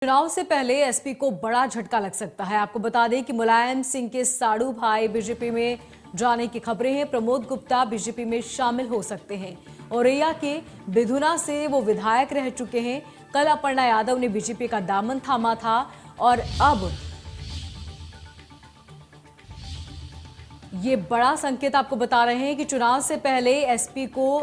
चुनाव से पहले एसपी को बड़ा झटका लग सकता है। आपको बता दें कि मुलायम सिंह के साड़ू भाई बीजेपी में जाने की खबरें हैं। प्रमोद गुप्ता बीजेपी में शामिल हो सकते हैं। औरैया के बिधुना से वो विधायक रह चुके हैं। कल अपर्णा यादव ने बीजेपी का दामन थामा था और अब ये बड़ा संकेत आपको बता रहे हैं कि चुनाव से पहले एसपी को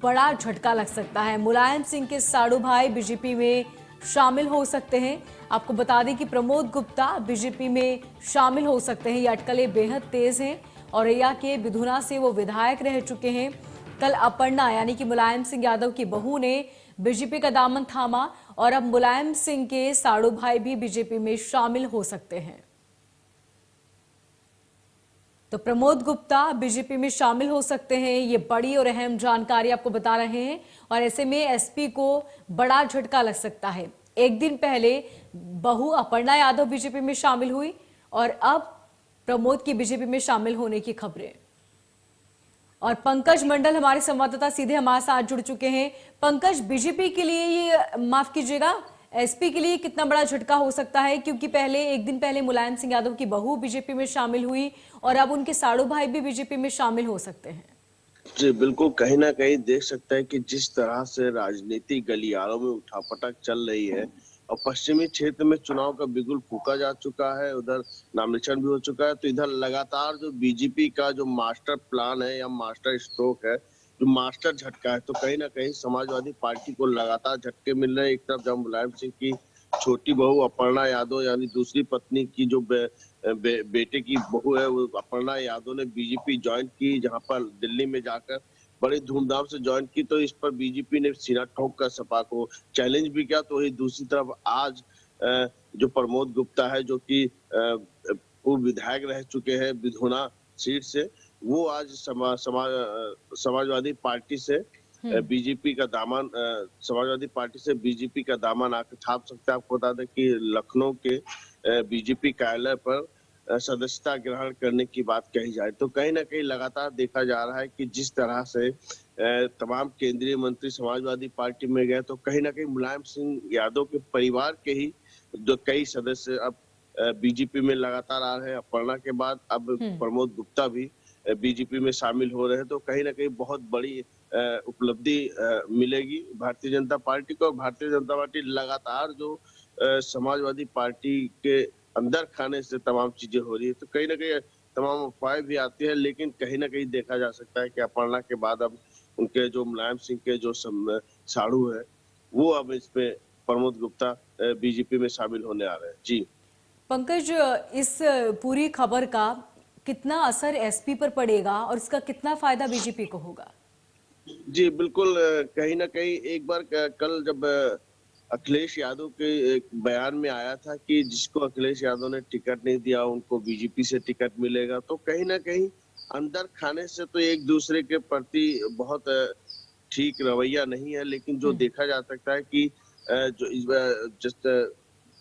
बड़ा झटका लग सकता है। मुलायम सिंह के साड़ू भाई बीजेपी में शामिल हो सकते हैं। आपको बता दें कि प्रमोद गुप्ता बीजेपी में शामिल हो सकते हैं। ये अटकलें बेहद तेज हैं। औरैया के बिधुना से वो विधायक रह चुके हैं। कल अपर्णा यानी कि मुलायम सिंह यादव की बहू ने बीजेपी का दामन थामा और अब मुलायम सिंह के साड़ू भाई भी बीजेपी में शामिल हो सकते हैं। तो प्रमोद गुप्ता बीजेपी में शामिल हो सकते हैं। ये बड़ी और अहम जानकारी आपको बता रहे हैं और ऐसे में एसपी को बड़ा झटका लग सकता है। एक दिन पहले बहू अपर्णा यादव बीजेपी में शामिल हुई और अब प्रमोद की बीजेपी में शामिल होने की खबरें। और पंकज मंडल हमारे संवाददाता सीधे हमारे साथ जुड़ चुके हैं। पंकज, बीजेपी के लिए ये माफ कीजिएगा, एसपी के लिए कितना बड़ा झटका हो सकता है, क्योंकि एक दिन पहले मुलायम सिंह यादव की बहू बीजेपी में शामिल हुई और अब उनके साड़ू भाई भी बीजेपी में शामिल हो सकते हैं। जी बिल्कुल, कहीं ना कहीं देख सकता है कि जिस तरह से राजनीति गलियारों में उठापटक चल रही है और पश्चिमी क्षेत्र में चुनाव का बिगुल फूका जा चुका है, उधर नामांकन भी हो चुका है, तो इधर लगातार जो बीजेपी का जो मास्टर प्लान है या मास्टर स्ट्रोक है, जो मास्टर झटका है, तो कहीं ना कहीं समाजवादी पार्टी को लगातार झटके मिल रहे हैं। एक तरफ जब मुलायम सिंह की छोटी बहू अपर्णा यादव यानी दूसरी पत्नी की जो बेटे की बहू है, वो अपर्णा यादव ने बीजेपी ज्वाइन की, जहां पर दिल्ली में जाकर बड़ी धूमधाम से ज्वाइन की, तो इस पर बीजेपी ने सीना ठोक कर सपा को चैलेंज भी किया। तो वही दूसरी तरफ आज जो प्रमोद गुप्ता है, जो कि पूर्व विधायक रह चुके हैं बिधुना सीट से, वो आज समाजवादी पार्टी से बीजेपी का दामन समाजवादी पार्टी से बीजेपी का दामन आकर थाप सकते हैं। आपको बता दें कि लखनऊ के बीजेपी कार्यालय पर सदस्यता ग्रहण करने की बात कही जाए, तो कहीं ना कहीं लगातार देखा जा रहा है कि जिस तरह से तमाम केंद्रीय मंत्री समाजवादी पार्टी में गए, तो कहीं ना कहीं मुलायम सिंह यादव के परिवार के ही जो कई सदस्य अब बीजेपी में लगातार आ रहे हैं। अपर्णा के बाद अब प्रमोद गुप्ता भी बीजेपी में शामिल हो रहे हैं, तो कहीं ना कहीं बहुत बड़ी उपलब्धि मिलेगी भारतीय जनता पार्टी को। और भारतीय जनता पार्टी लगातार जो समाजवादी पार्टी के अंदर खाने से तमाम चीजें हो रही है, तो कहीं ना कहीं तमाम अफवाहें भी आती है, लेकिन कहीं ना कहीं देखा जा सकता है कि अपर्णा के बाद अब उनके जो मुलायम सिंह के जो साड़ू है, वो अब इसमें प्रमोद गुप्ता बीजेपी में शामिल होने आ रहे हैं। जी पंकज, इस पूरी खबर का कितना असर एसपी पर पड़ेगा और इसका कितना फायदा बीजेपी को होगा? जी बिल्कुल, कहीं ना कहीं एक बार कल जब अखिलेश यादव के एक बयान में आया था कि जिसको अखिलेश यादव ने टिकट नहीं दिया उनको बीजेपी से टिकट मिलेगा, तो कहीं ना कहीं अंदर खाने से तो एक दूसरे के प्रति बहुत ठीक रवैया नहीं है, लेकिन जो देखा जा सकता है कि जो इस बार जिस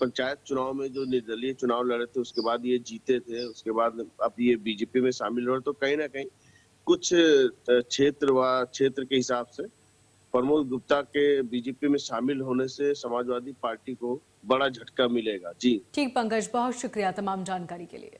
पंचायत चुनाव में जो निर्दलीय चुनाव लड़े थे, उसके बाद ये जीते थे, उसके बाद अब ये बीजेपी में शामिल हो रहे, तो कहीं ना कहीं कुछ क्षेत्र के हिसाब से प्रमोद गुप्ता के बीजेपी में शामिल होने से समाजवादी पार्टी को बड़ा झटका मिलेगा। जी ठीक पंकज, बहुत शुक्रिया तमाम जानकारी के लिए।